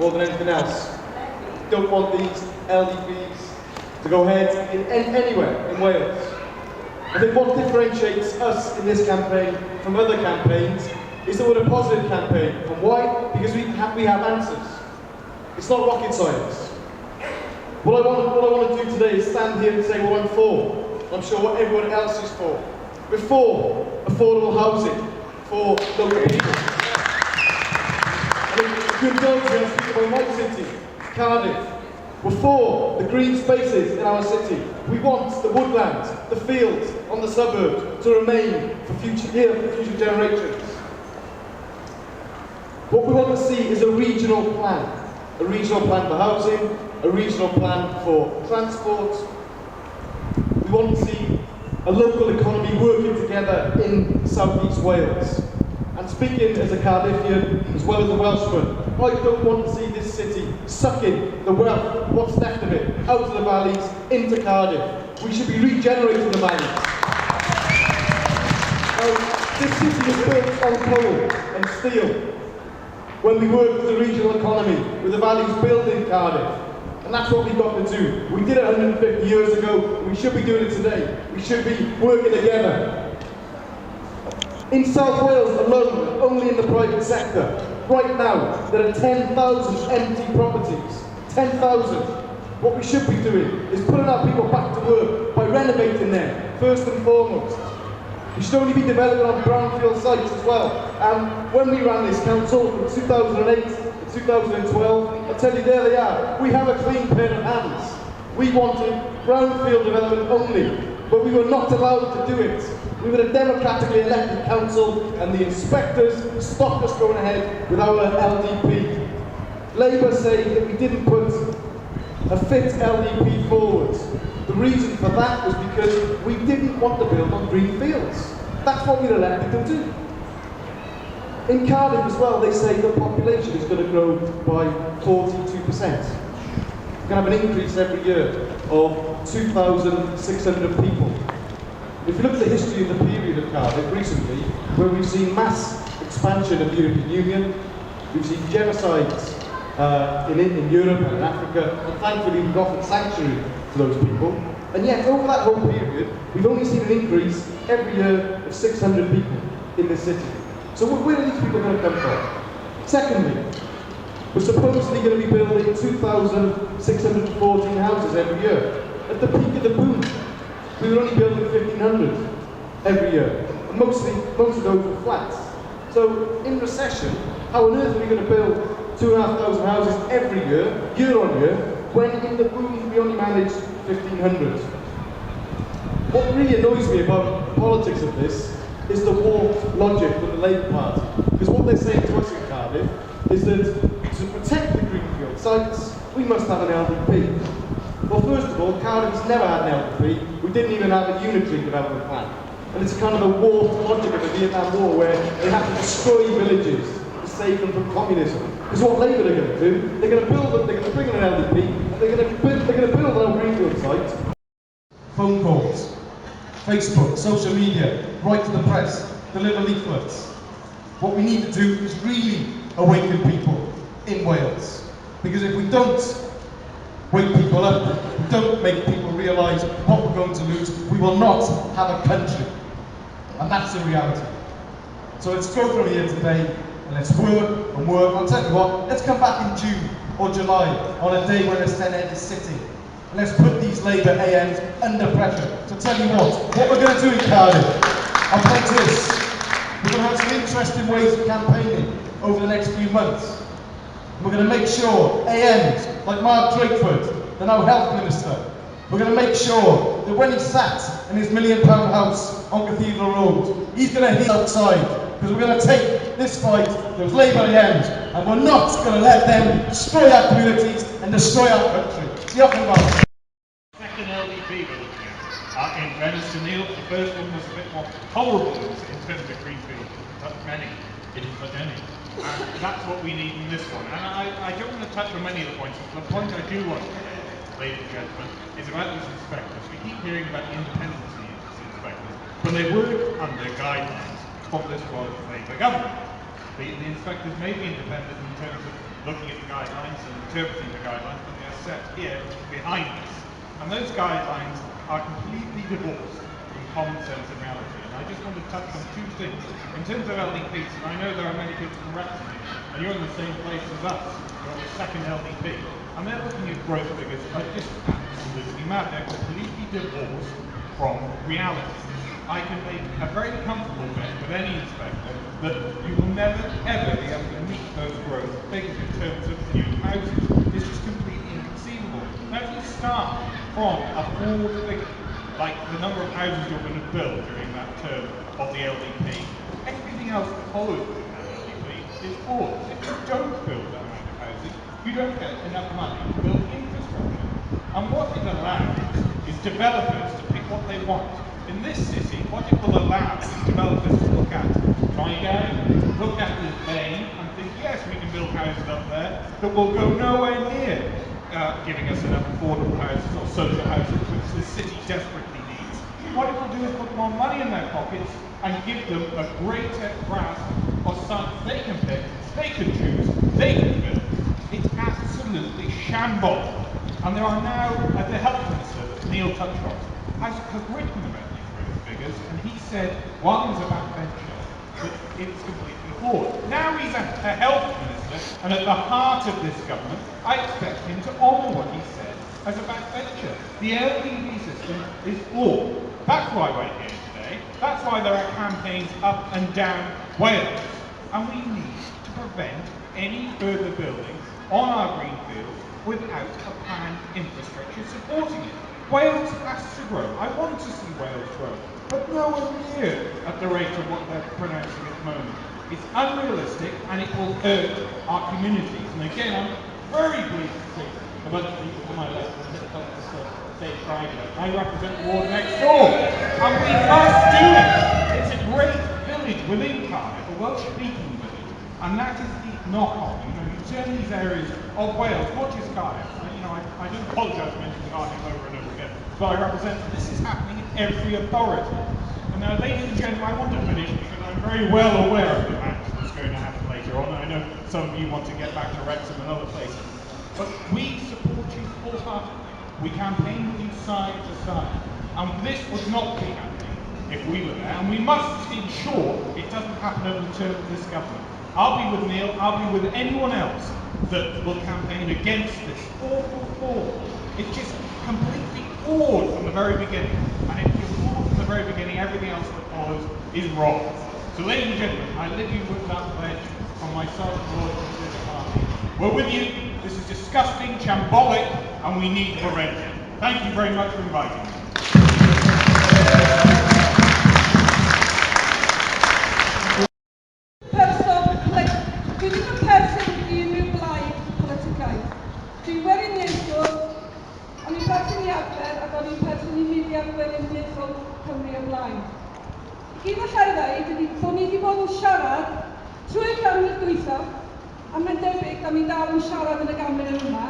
more than anything else. We don't want these LDPs to go ahead anywhere in Wales. I think what differentiates us in this campaign from other campaigns is that we're a positive campaign. And why? Because we have answers. It's not rocket science. What I want to do today is stand here and say what I'm for. I'm sure what everyone else is for. We're for affordable housing for local people. A good note here, I speak about my city, Cardiff. We're for the green spaces in our city. We want the woodland, the fields on the suburbs to remain for future generations. What we want to see is a regional plan. A regional plan for housing, a regional plan for transport. We want to see a local economy working together in South East Wales. And speaking as a Cardiffian, as well as a Welshman, I don't want to see this city sucking the wealth, what's left of it, out of the valleys, into Cardiff. We should be regenerating the valleys. This city was built on coal and steel. When we worked with the regional economy, with the valleys built in Cardiff. And that's what we've got to do. We did it 150 years ago, and we should be doing it today. We should be working together. In South Wales alone, only in the private sector, right now, there are 10,000 empty properties. 10,000. What we should be doing is putting our people back to work by renovating them, first and foremost. We should only be developing on brownfield sites as well. When we ran this council from 2008 to 2012, I'll tell you, there they are. We have a clean pair of hands. We wanted brownfield development only, but we were not allowed to do it. We were a democratically elected council, and the inspectors stopped us going ahead with our LDP. Labour say that we didn't put a fit LDP forward. The reason for that was because we didn't want to build on green fields. That's what we were elected to do. In Cardiff as well, they say the population is going to grow by 42%. We're going to have an increase every year of 2,600 people. If you look at the history of the period of Cardiff recently, where we've seen mass expansion of the European Union, we've seen genocides in Europe and in Africa, and thankfully we've offered sanctuary to those people. And yet, over that whole period, we've only seen an increase every year of 600 people in this city. So where are these people going to come from? Secondly, we're supposedly going to be building 2,614 houses every year. At the peak of the boom, we were only building 1,500 every year. And most of those were flats. So in recession, how on earth are we going to build 2,500 houses every year on year, when in the boom we only managed 1,500? What really annoys me about the politics of this is the warped logic of the Labour Party. Because what they're saying to us in Cardiff is that to protect the greenfield sites, we must have an LDP. Well, first of all, Cardiff's never had an LDP. We didn't even have a unitary development plan. And it's kind of the warped logic of the Vietnam War, where they have to destroy villages to save them from communism. Because what Labour are going to do, they're going to bring in an LDP, and they're going to build on our greenfield sites. Phone calls, Facebook, social media, write to the press, deliver leaflets. What we need to do is really awaken people in Wales. Because if we don't wake people up, we don't make people realise what we're going to lose, we will not have a country. And that's the reality. So let's go through here today, and let's work and work. I'll tell you what, let's come back in June or July on a day when the Senedd is sitting. And let's put these Labour AMs under pressure. So tell you what we're going to do in Cardiff, I'll point to this. We're going to have some interesting ways of campaigning over the next few months. We're going to make sure AMs like Mark Drakeford, the now Health Minister, we're going to make sure that when he sat in his £1 million house on Cathedral Road, he's going to heat outside, because we're going to take this fight, those Labour AMs, and we're not going to let them destroy our communities and destroy our country. Second LDP we're looking at. In fairness to Neil, the first one was a bit more tolerable in terms of greenfield. Not many, didn't put any. And that's what we need in this one. And I don't want to touch on many of the points, but the point I do want to make, ladies and gentlemen, is about these inspectors. We keep hearing about the independence of these inspectors, but they work under guidelines of this Labour government. The inspectors may be independent in terms of looking at the guidelines and interpreting the guidelines, but they are set here behind us. And those guidelines are completely divorced from common sense and reality. And I just want to touch on two things. In terms of LDPs, and I know there are many people from Wrexham here, and you're in the same place as us, you're the second LDP, and they're looking at growth figures that are just absolutely mad. They're completely divorced from reality. I can make a very comfortable bet with any inspector that you will never ever be able to meet those growth figures in terms of new houses. It's just completely inconceivable. Now if you start from a forward figure, like the number of houses you're going to build during that term of the LDP, everything else that follows within that LDP is forward. If you don't build that amount of housing, you don't get enough money to build infrastructure. And what it allows is developers to pick what they want. In this city, what it will allow is developers to look at Ddraig, look at the Bay, and think, yes, we can build houses up there, but will go nowhere near giving us enough affordable houses or social houses, which the city desperately needs. What it will do is put more money in their pockets and give them a greater grasp of sites they can pick, they can choose, they can build. It's absolutely shambles. And there are now, the health minister that Neil touched on, has written about these growth figures, and he said, while he was a backbencher, that it's completely flawed. Now he's a health minister, and at the heart of this government, I expect him to honour what he said as a backbencher. The LDP system is flawed. That's why we're here today. That's why there are campaigns up and down Wales. And we need to prevent any further building on our green fields without a planned infrastructure supporting it. Wales has to grow. I want to see Wales grow, but nowhere near at the rate of what they're pronouncing at the moment. It's unrealistic and it will hurt our communities. And again, I'm very pleased to see a bunch of people to my left and say private. I represent the ward next door, and we must do it. It's a great village within Cardiff, a Welsh-speaking village, and that is the knock-on. You turn these areas of Wales, not just Cardiff. I don't apologise for mentioning Cardiff over and over again, but I represent this is happening in every authority. And now, ladies and gentlemen, I want to finish because I'm very well aware of the match that's going to happen later on. I know some of you want to get back to Wrexham and other places. But we support you wholeheartedly. We campaign with you side to side. And this would not be happening if we were there. And we must ensure it doesn't happen over the term of this government. I'll be with Neil, I'll be with anyone else that will campaign against this awful law. It's just completely flawed from the very beginning. And if you're flawed from the very beginning, everything else that follows is wrong. So ladies and gentlemen, I leave you with that pledge from myself and Lord Conservative Party. We're with you. This is disgusting, shambolic, and we need to prevent it. Thank you very much for inviting me. Dwi'n weriniaethwr, ond i'n perthyn i adfer ac o'n i'n perthyn i mudiad weriniaethol Cymru ymlaen. I gyd allai ddweud ydy bod ni wedi bod yn siarad trwy'r ganrif dwytha, a mae'n debyg da ni dal yn siarad yn y ganrif yma,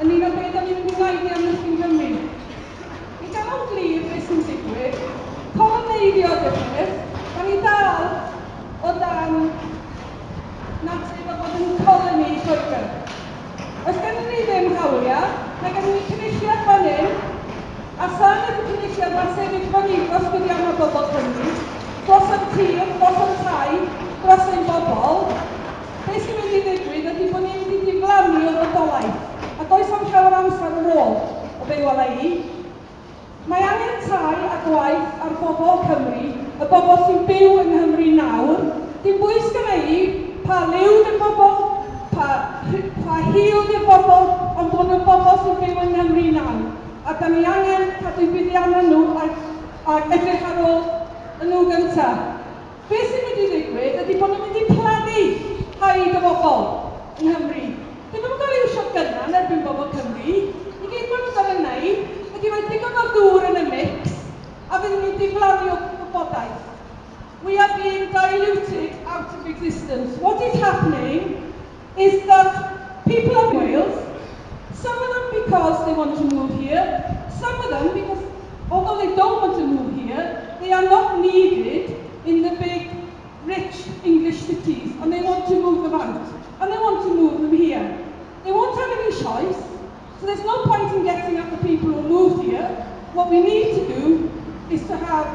yn un o beth da ni'n mynd i wneud i Amddiffyn Cymru. I gael o'n glir beth sy'n digwydd, coloneidio ydy'r peth, da ni dal o dan natur o fod yn coloni Lloegr. Oes gennym ni ddim hawliau, mae gennym ni cynulliad fan hyn, a san y cynulliad mae sefyll fan hyn dros gyddian o bobl Cymru, dros y tir, dros y tai, dros ein bobl. Beth sy'n mynd i ddigwydd ydy bod ni'n mynd i diflannu o'r odolaeth, a does am llawer amser ar ôl o be wela i. Mae angen tai a gwaith ar bobl Cymru, y bobl sy'n byw yng Nghymru nawr. Dim bwys gyda i pa liw di'r bobl, pa hil di'r bobl, ond bod nhw'n bobl sy'n byw yng Nghymru nawr. A da ni angen cadw buddiannau nhw ac edrych ar ôl y nhw gyntaf. Beth sy'n mynd i ddigwydd ydy bod nhw'n mynd i plannu haid o bobl yng Nghymru. Dyn nhw'n cael i'w shotgunna yn erbyn bobl Cymru. I gyd maen nhw'n cael ei wneud ydy rhoi digon o ddŵr yn y mix a fydd nhw'n diflannu o gwybodaeth. We are being diluted out of existence. What is happening is that people of Wales, some of them because they want to move here, some of them because although they don't want to move here, they are not needed in the big, rich English cities, and they want to move them out, and they want to move them here. choice. So there's no point in getting at the people who moved here. What we need to do is to have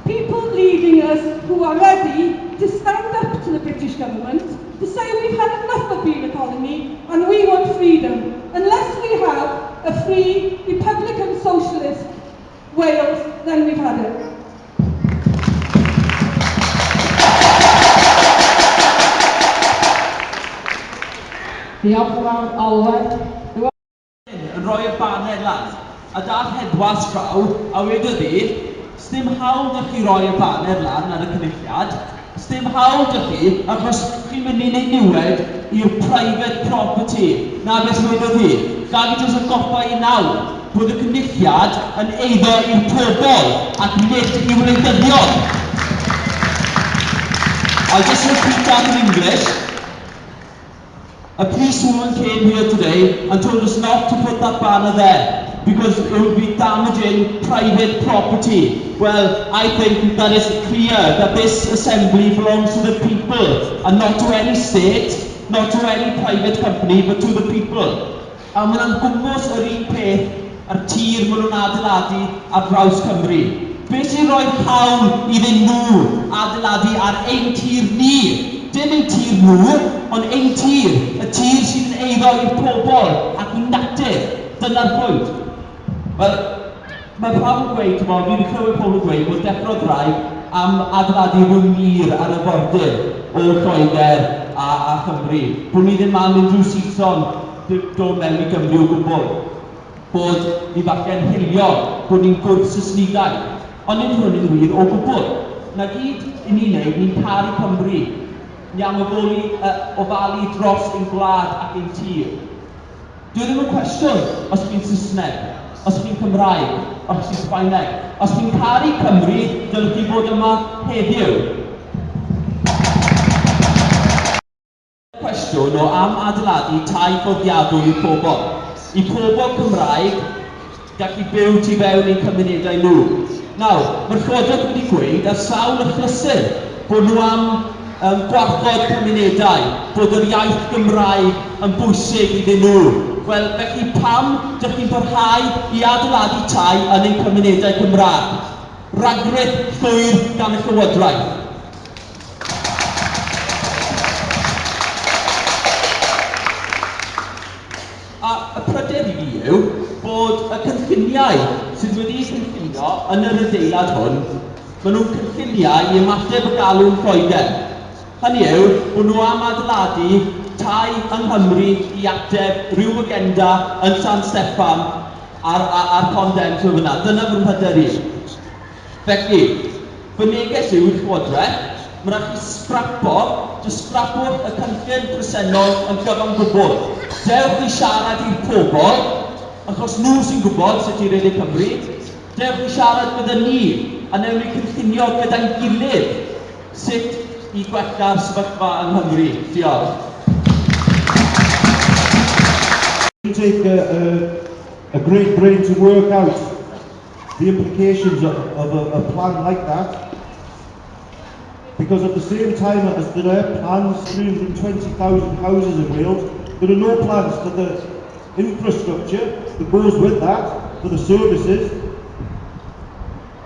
people leading us who are ready to stand up to the British government, to say we've had enough of being a colony and we want freedom. Unless we have a free, Republican, socialist Wales, then we've had it. Diolch yn fawr, Alwed. Yn rhoi y baned lan, a dath hedwas draw, a wedodd hi, sdim hawl dych chi roi y baned lan ar y cynulliad, sdim hawl dych chi, achos chi'n mynd i wneud niwed i'r private property. Na beth wedodd hi, gad i jyst yn goffa i nawr, bod y cynulliad yn eiddo i'r pobol ac nid i wleidyddion. I'll just repeat that in English. A policewoman came here today and told us not to put that banner there because it would be damaging private property. Well, I think that it's clear that this assembly belongs to the people and not to any state, not to any private company, but to the people. A maen nhw'n gwmws yr un peth ar tir maen nhw'n adeiladu ar draws Cymru. Beth sy'n rhoi hawl iddyn nhw adeiladu ar ein tir ni? Dim ein tir nhw, ond ein tir, y tir sy'n eiddo i'r pobol ac i natur. Dyna'r pwynt. Wel, mae pawb yn gweud, fi wedi clywed pobl yn gweud bod deffro'r ddraig am adeiladu rhyw mir ar y border o Lloegr a Chymru. Bod ni ddim am unrhyw sison dod mewn i Gymru o gwbl. Bod ni falle'n hilio bod ni'n gwrth Saesnigau. Ond nid hwn yn wir o gwbl. Na gyd i ni'n neud, ni'n caru Cymru. Ni am ofalu dros ein gwlad ac ein tir. Dwi ddim yn cwestiwn os chi'n Saesneg, os chi'n Cymraeg, os chi'n Sbaeneg. Os chi'n caru Cymru, dylech chi fod yma heddiw. Cwestiwn o am adeiladu tai fforddiadwy i'r pobol. I pobol Cymraeg, gallu byw tu fewn i'n cymunedau nhw. Nawr, mae'r Llywodraeth wedi gweud ar sawl achlysur bod nhw am gwarchod cymunedau, bod yr iaith Gymraeg yn bwysig iddyn nhw. Wel, felly pam dych chi'n parhau i adeiladu tai yn ein cymunedau Cymraeg? Ragrydd llwyr gan y Llywodraeth. A y pryder i fi yw bod y cynlluniau sydd wedi cynllunio yn yr adeilad hwn, maen nhw'n cynlluniau i ymateb y galw'n Lloegr. Hynny yw, bod nhw am adeiladu tai yng Nghymru i ateb rhyw agenda yn San Steffan a'r condemns o fyna. Dyna fy mhyder i. Felly, fy neges yw'r Llywodraeth, mae'n rhaid chi sgrapio'r y cynllun presennol yn gyfan gwbl. Dewch i siarad i'r pobol, achos nhw sy'n gwybod sut i redeg Cymru. Dewch i siarad gyda ni, a newn ni cynllunio gyda'n gilydd sut i gwella'r sefyllfa yng Nghymru. Diolch. It will take a great brain to work out the implications of a plan like that, because at the same time as there are plans, 320,000 houses in Wales, there are no plans for the infrastructure that goes with that, for the services.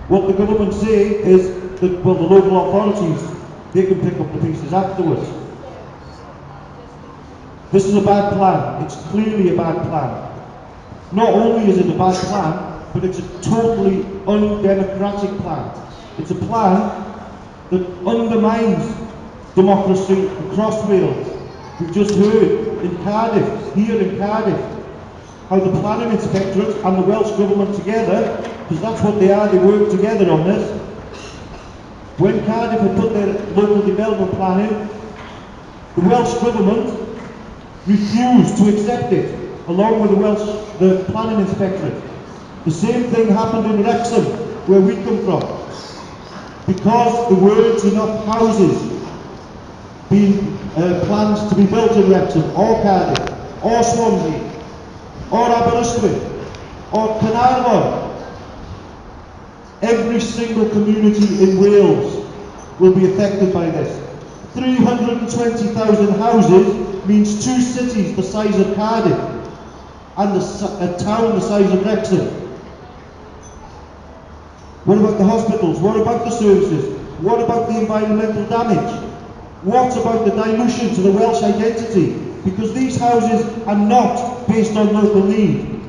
What the government say is that, well, the local authorities, they can pick up the pieces afterwards. This is a bad plan. It's clearly a bad plan. Not only is it a bad plan, but it's a totally undemocratic plan. It's a plan that undermines democracy across Wales. We've just heard in Cardiff, here in Cardiff, how the planning inspectorate and the Welsh Government together, because that's what they are, they work together on this. When Cardiff had put their local development plan in, the Welsh Government refused to accept it, along with the planning inspectorate. The same thing happened in Wrexham, where we come from. Because there weren't enough houses being planned to be built in Wrexham, or Cardiff, or Swansea, or Aberystwyth, or Carnarvon. Every single community in Wales will be affected by this. 320,000 houses means 2 cities the size of Cardiff. and a town the size of Wrexham? What about the hospitals? What about the services? What about the environmental damage? What about the dilution to the Welsh identity? Because these houses are not based on local need.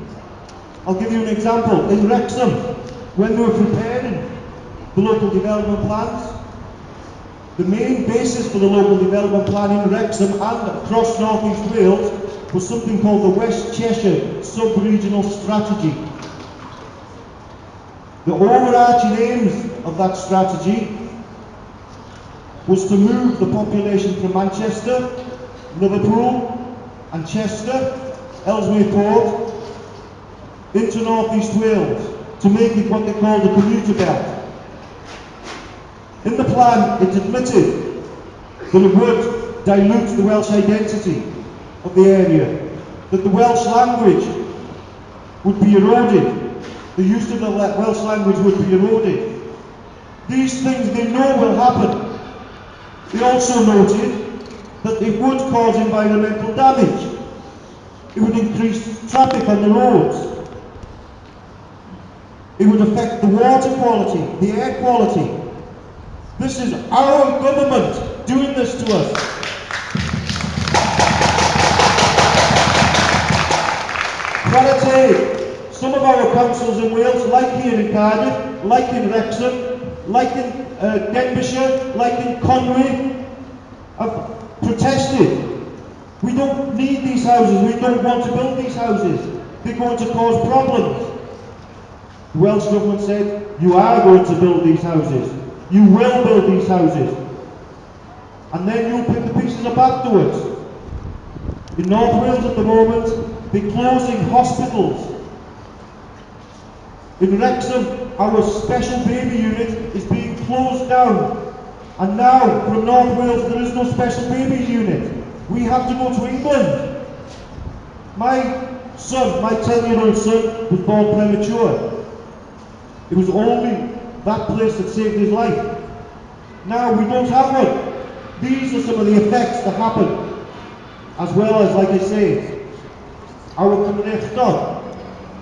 I'll give you an example. In Wrexham, when they were preparing the local development plans, the main basis for the local development plan in Wrexham and across North East Wales was something called the West Cheshire Sub-Regional Strategy. The overarching aims of that strategy was to move the population from Manchester, Liverpool and Chester, Ellesmere Port, into North East Wales to make it what they call the commuter belt. In the plan, it admitted that it would dilute the Welsh identity of the area, that the Welsh language would be eroded, the use of the Welsh language would be eroded. These things they know will happen. They also noted that it would cause environmental damage. It would increase traffic on the roads. It would affect the water quality, the air quality. This is our government doing this to us. Some of our councils in Wales, like here in Cardiff, like in Wrexham, like in Denbighshire, like in Conwy, have protested. We don't need these houses, we don't want to build these houses. They're going to cause problems. The Welsh Government said, you are going to build these houses. You will build these houses. And then you'll pick the pieces up afterwards. In North Wales at the moment, they're closing hospitals. In Wrexham, our special baby unit is being closed down. And now, from North Wales, there is no special baby unit. We have to go to England. My son, my 10-year-old son, was born premature. It was only that place that saved his life. Now we don't have one. These are some of the effects that happen. As well as, like I say, our Cymreictod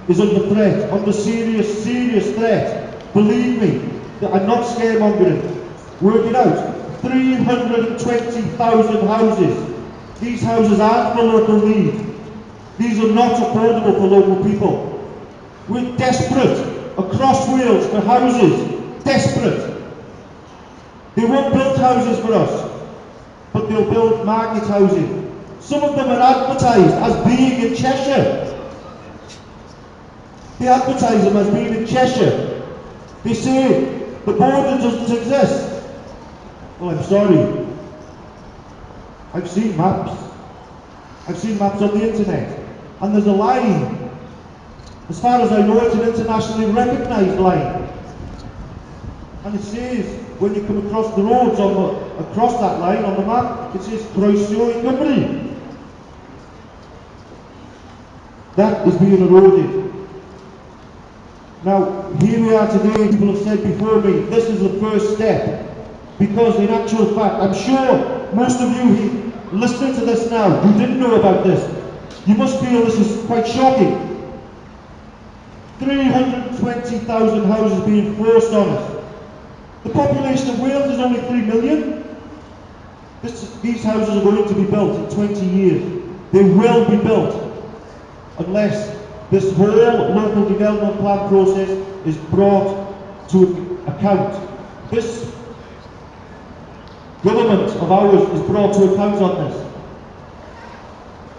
is under threat, under serious threat. Believe me, I'm not scaremongering. Work it out. 320,000 houses. These houses aren't for local need. These are not affordable for local people. We're desperate across Wales for houses. Desperate. They won't build houses for us, but they'll build market housing. Some of them are advertised as being in Cheshire. They advertise them as being in Cheshire. They say the border doesn't exist. Well, I'm sorry. I've seen maps. I've seen maps on the internet. And there's a line. As far as I know, it's an internationally recognised line. And it says, when you come across the roads across that line on the map, it says Croesio i Gymru. That is being eroded. Now, here we are today, people have said before me, this is the first step. Because in actual fact, I'm sure most of you listening to this now, who didn't know about this, you must feel this is quite shocking. 320,000 houses being forced on us. The population of Wales is only 3 million. These houses are going to be built in 20 years. They will be built unless this whole local development plan process is brought to account. This government of ours is brought to account on this.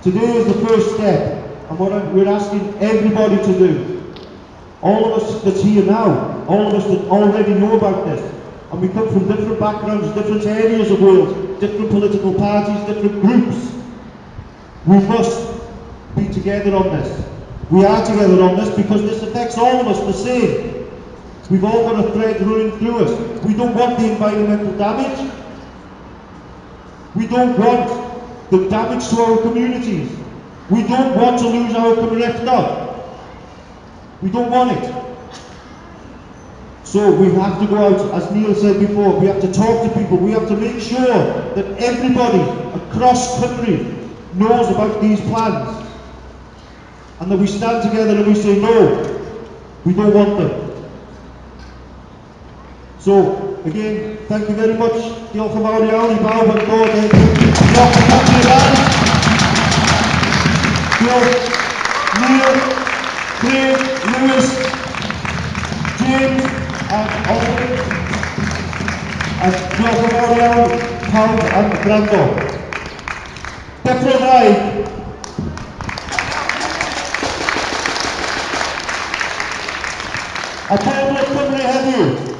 Today is the first step, and what we're asking everybody to do, all of us that's here now, all of us that already know about this, and we come from different backgrounds, different areas of Wales, different political parties, different groups, we must be together on this. We are together on this because this affects all of us the same. We've all got a thread running through us. We don't want the environmental damage. We don't want the damage to our communities. We don't want to lose our Cymreictod. We don't want it. So we have to go out, as Neil said before, we have to talk to people, we have to make sure that everybody across country knows about these plans. and that we stand together and we say no, we don't want them. So, again, thank you very much. Diolch yn fawr iawn I bawb yn dod. Diolch yn fawr i'r band. Diolch Neil, Craig, Lewis, James and Oliver. And diolch yn fawr iawn pawb am gwrando. Deffro'r ddraig. A pobl y Cymru heddiw.